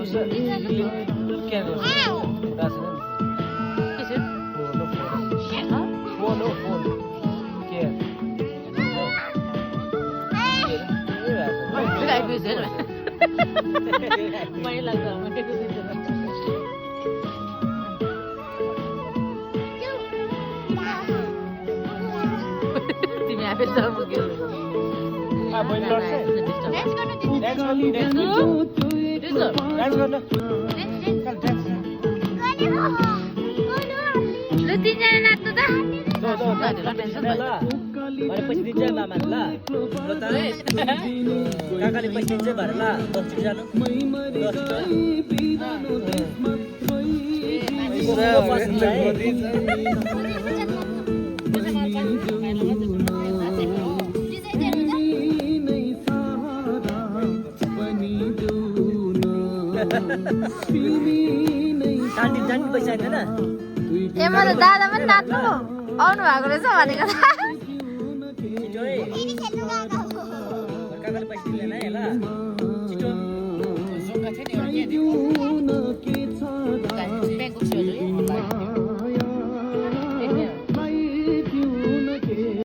फुल से क्या दे कैसे फोन क्या मैं लगता हूँ मैं कुछ तिमी आफै जाऊ के Ah, boy, Lord, say. Let's go to Dance only, dance only. Dance only. Come, dance. Lu tinjau nak tu dah. पछि दिन्छ मामालाई ल त काकाले पैसा दिन्छ भएर ल 10 जानु 10 जानु पैसा छैन ए मेरो दादा पनि नाच्नु आउनु भएको रहेछ भनेको जोइ